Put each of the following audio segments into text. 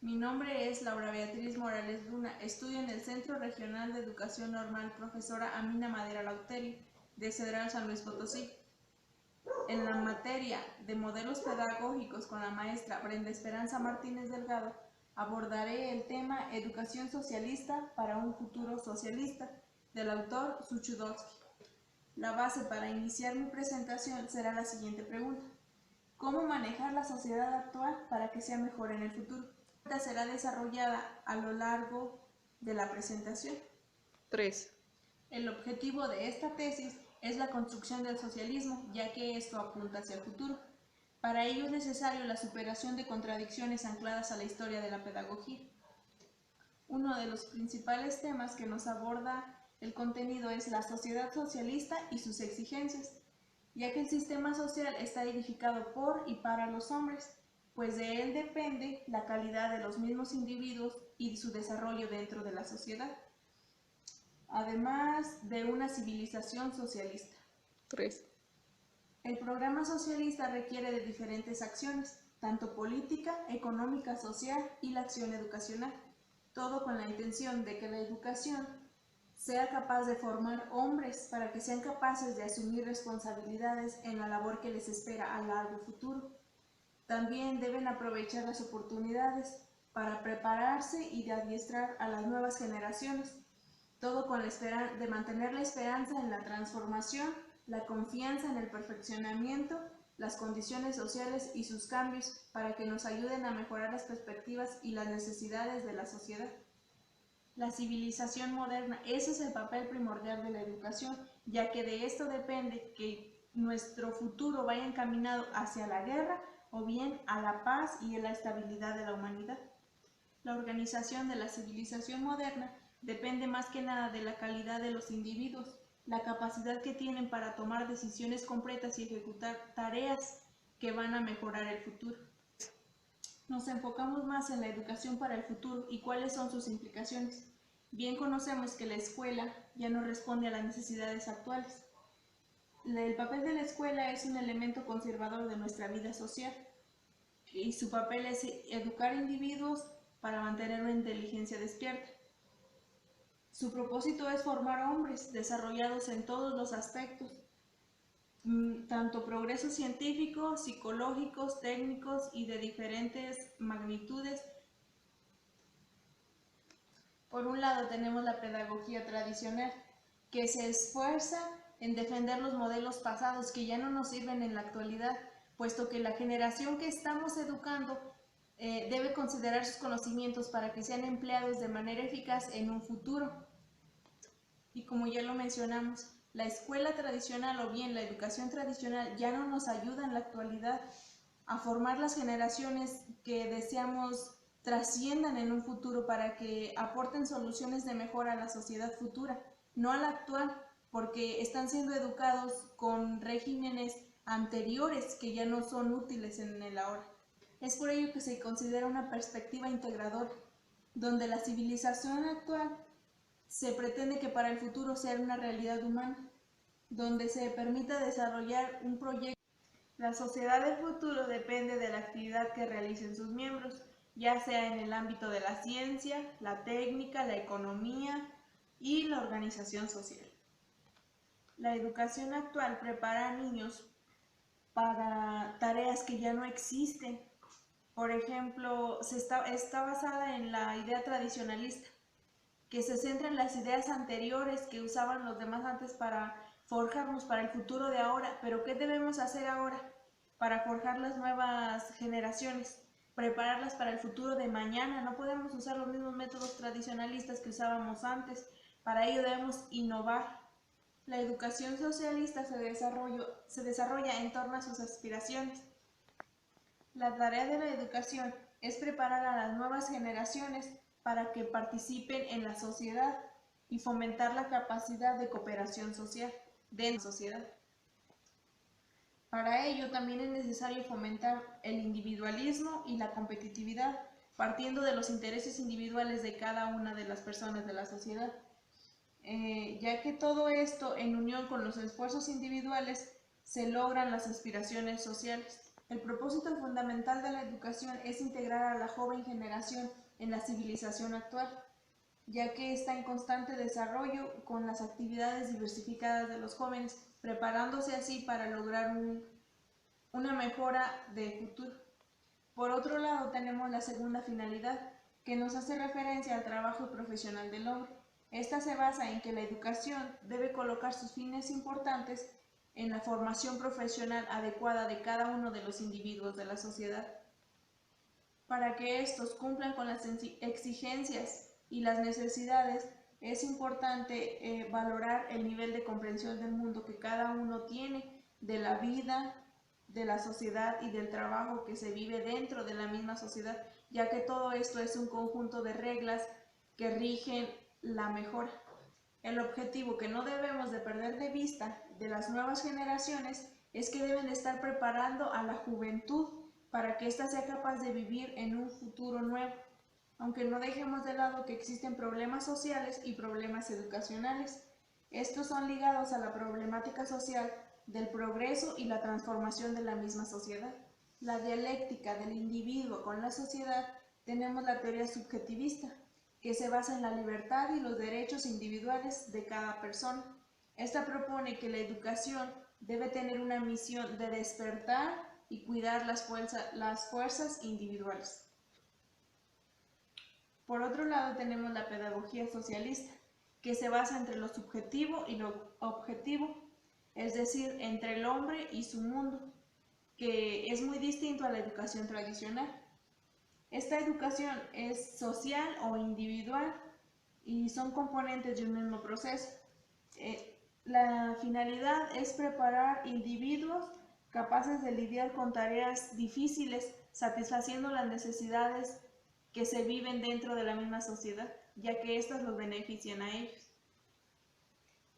Mi nombre es Laura Beatriz Morales Luna, estudio en el Centro Regional de Educación Normal Profesora Amina Madera Lauterio, de Cedral San Luis Potosí. En la materia de modelos pedagógicos con la maestra Brenda Esperanza Martínez Delgado, abordaré el tema Educación socialista para un futuro socialista, del autor Suchodolski. La base para iniciar mi presentación será la siguiente pregunta: ¿cómo manejar la sociedad actual para que sea mejor en el futuro? Esta será desarrollada a lo largo de la presentación. 3. El objetivo de esta tesis es la construcción del socialismo, ya que esto apunta hacia el futuro. Para ello es necesario la superación de contradicciones ancladas a la historia de la pedagogía. Uno de los principales temas que nos aborda el contenido es la sociedad socialista y sus exigencias, ya que el sistema social está edificado por y para los hombres, pues de él depende la calidad de los mismos individuos y su desarrollo dentro de la sociedad, además de una civilización socialista. 3. El programa socialista requiere de diferentes acciones, tanto política, económica, social y la acción educacional, todo con la intención de que la educación sea capaz de formar hombres para que sean capaces de asumir responsabilidades en la labor que les espera a largo futuro. También deben aprovechar las oportunidades para prepararse y de adiestrar a las nuevas generaciones, todo con la esperanza de mantener la esperanza en la transformación, la confianza en el perfeccionamiento, las condiciones sociales y sus cambios para que nos ayuden a mejorar las perspectivas y las necesidades de la sociedad. La civilización moderna, ese es el papel primordial de la educación, ya que de esto depende que nuestro futuro vaya encaminado hacia la guerra o bien a la paz y a la estabilidad de la humanidad. La organización de la civilización moderna depende más que nada de la calidad de los individuos, la capacidad que tienen para tomar decisiones concretas y ejecutar tareas que van a mejorar el futuro. Nos enfocamos más en la educación para el futuro y cuáles son sus implicaciones. Bien conocemos que la escuela ya no responde a las necesidades actuales. El papel de la escuela es un elemento conservador de nuestra vida social y su papel es educar individuos para mantener una inteligencia despierta. Su propósito es formar hombres desarrollados en todos los aspectos, tanto progresos científicos, psicológicos, técnicos y de diferentes magnitudes. Por un lado tenemos la pedagogía tradicional, que se esfuerza en defender los modelos pasados que ya no nos sirven en la actualidad, puesto que la generación que estamos educando debe considerar sus conocimientos para que sean empleados de manera eficaz en un futuro. Y como ya lo mencionamos, la escuela tradicional o bien la educación tradicional ya no nos ayuda en la actualidad a formar las generaciones que deseamos trasciendan en un futuro para que aporten soluciones de mejora a la sociedad futura, no a la actual, porque están siendo educados con regímenes anteriores que ya no son útiles en el ahora. Es por ello que se considera una perspectiva integradora, donde la civilización actual se pretende que para el futuro sea una realidad humana, donde se permita desarrollar un proyecto. La sociedad del futuro depende de la actividad que realicen sus miembros, ya sea en el ámbito de la ciencia, la técnica, la economía y la organización social. La educación actual prepara a niños para tareas que ya no existen. Por ejemplo, está basada en la idea tradicionalista, que se centra en las ideas anteriores que usaban los demás antes para forjarnos para el futuro de ahora. Pero ¿qué debemos hacer ahora para forjar las nuevas generaciones? Prepararlas para el futuro de mañana. No podemos usar los mismos métodos tradicionalistas que usábamos antes. Para ello debemos innovar. La educación socialista se desarrolla en torno a sus aspiraciones. La tarea de la educación es preparar a las nuevas generaciones para que participen en la sociedad y fomentar la capacidad de cooperación social de la sociedad. Para ello también es necesario fomentar el individualismo y la competitividad, partiendo de los intereses individuales de cada una de las personas de la sociedad, ya que todo esto, en unión con los esfuerzos individuales, se logran las aspiraciones sociales. El propósito fundamental de la educación es integrar a la joven generación en la civilización actual, ya que está en constante desarrollo con las actividades diversificadas de los jóvenes, preparándose así para lograr una mejora de futuro. Por otro lado, tenemos la segunda finalidad, que nos hace referencia al trabajo profesional del hombre. Esta se basa en que la educación debe colocar sus fines importantes en la formación profesional adecuada de cada uno de los individuos de la sociedad, para que estos cumplan con las exigencias y las necesidades. Es importante valorar el nivel de comprensión del mundo que cada uno tiene, de la vida, de la sociedad y del trabajo que se vive dentro de la misma sociedad, ya que todo esto es un conjunto de reglas que rigen la mejora. El objetivo que no debemos de perder de vista de las nuevas generaciones es que deben estar preparando a la juventud para que ésta sea capaz de vivir en un futuro nuevo, aunque no dejemos de lado que existen problemas sociales y problemas educacionales. Estos son ligados a la problemática social del progreso y la transformación de la misma sociedad. La dialéctica del individuo con la sociedad, tenemos la teoría subjetivista, que se basa en la libertad y los derechos individuales de cada persona. Esta propone que la educación debe tener una misión de despertar y cuidar las fuerzas individuales. Por otro lado, tenemos la pedagogía socialista, que se basa entre lo subjetivo y lo objetivo, es decir, entre el hombre y su mundo, que es muy distinto a la educación tradicional. Esta educación es social o individual y son componentes de un mismo proceso. La finalidad es preparar individuos capaces de lidiar con tareas difíciles, satisfaciendo las necesidades que se viven dentro de la misma sociedad, ya que éstas los benefician a ellos.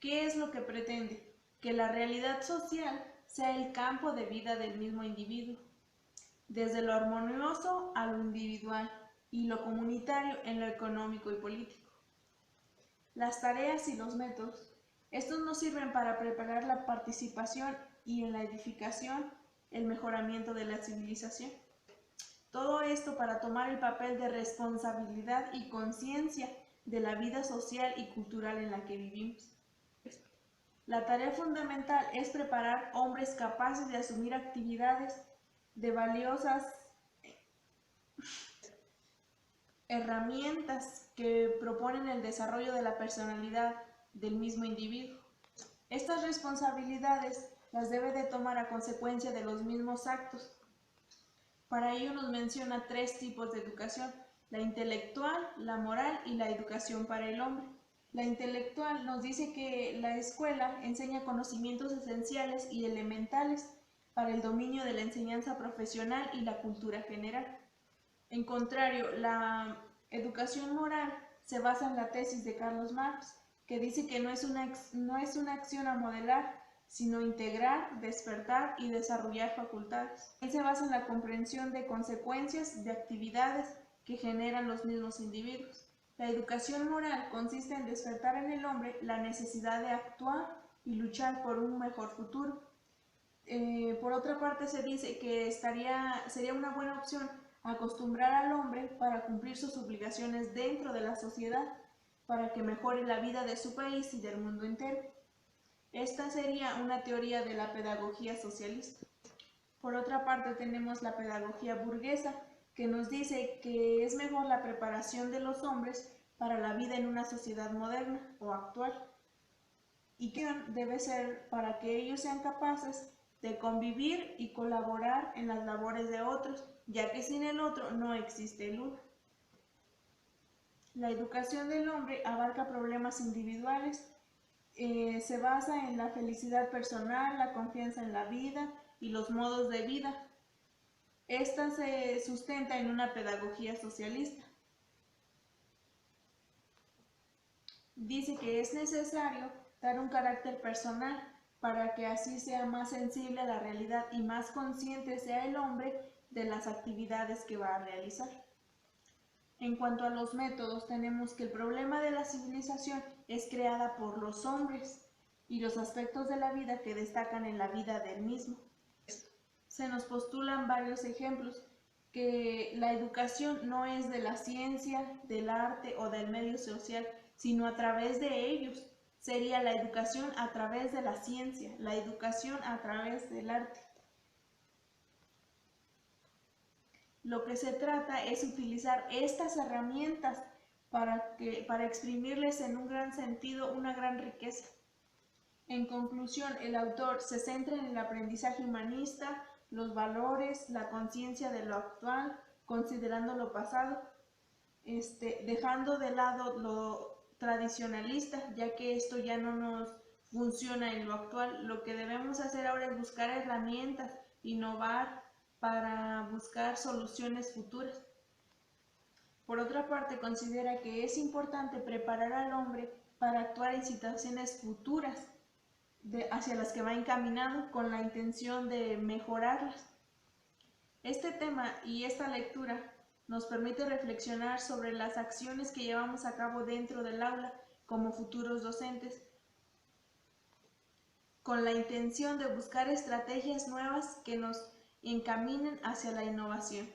¿Qué es lo que pretende? Que la realidad social sea el campo de vida del mismo individuo, desde lo armonioso a lo individual y lo comunitario en lo económico y político. Las tareas y los métodos. Estos nos sirven para preparar la participación y en la edificación el mejoramiento de la civilización. Todo esto para tomar el papel de responsabilidad y conciencia de la vida social y cultural en la que vivimos. La tarea fundamental es preparar hombres capaces de asumir actividades de valiosas herramientas que proponen el desarrollo de la personalidad del mismo individuo. Estas responsabilidades las debe de tomar a consecuencia de los mismos actos. Para ello nos menciona 3 tipos de educación: la intelectual, la moral y la educación para el hombre. La intelectual nos dice que la escuela enseña conocimientos esenciales y elementales para el dominio de la enseñanza profesional y la cultura general. En contrario, la educación moral se basa en la tesis de Carlos Marx, que dice que no es una acción a modelar, sino integrar, despertar y desarrollar facultades. Él se basa en la comprensión de consecuencias de actividades que generan los mismos individuos. La educación moral consiste en despertar en el hombre la necesidad de actuar y luchar por un mejor futuro. Por otra parte, se dice que sería una buena opción acostumbrar al hombre para cumplir sus obligaciones dentro de la sociedad, para que mejore la vida de su país y del mundo entero. Esta sería una teoría de la pedagogía socialista. Por otra parte, tenemos la pedagogía burguesa, que nos dice que es mejor la preparación de los hombres para la vida en una sociedad moderna o actual, y que debe ser para que ellos sean capaces de convivir y colaborar en las labores de otros, ya que sin el otro no existe el uno. La educación del hombre abarca problemas individuales, se basa en la felicidad personal, la confianza en la vida y los modos de vida. Esta se sustenta en una pedagogía socialista. Dice que es necesario dar un carácter personal para que así sea más sensible a la realidad y más consciente sea el hombre de las actividades que va a realizar. En cuanto a los métodos, tenemos que el problema de la civilización es creada por los hombres y los aspectos de la vida que destacan en la vida del mismo. se nos postulan varios ejemplos, que la educación no es de la ciencia, del arte o del medio social, sino a través de ellos. Sería la educación a través de la ciencia, la educación a través del arte. Lo que se trata es utilizar estas herramientas para exprimirles en un gran sentido una gran riqueza. En conclusión, el autor se centra en el aprendizaje humanista, los valores, la conciencia de lo actual, considerando lo pasado, dejando de lado lo tradicionalista, ya que esto ya no nos funciona en lo actual. Lo que debemos hacer ahora es buscar herramientas, innovar para buscar soluciones futuras. Por otra parte, considera que es importante preparar al hombre para actuar en situaciones futuras hacia las que va encaminado con la intención de mejorarlas. Este tema y esta lectura nos permite reflexionar sobre las acciones que llevamos a cabo dentro del aula como futuros docentes, con la intención de buscar estrategias nuevas que nos encaminen hacia la innovación.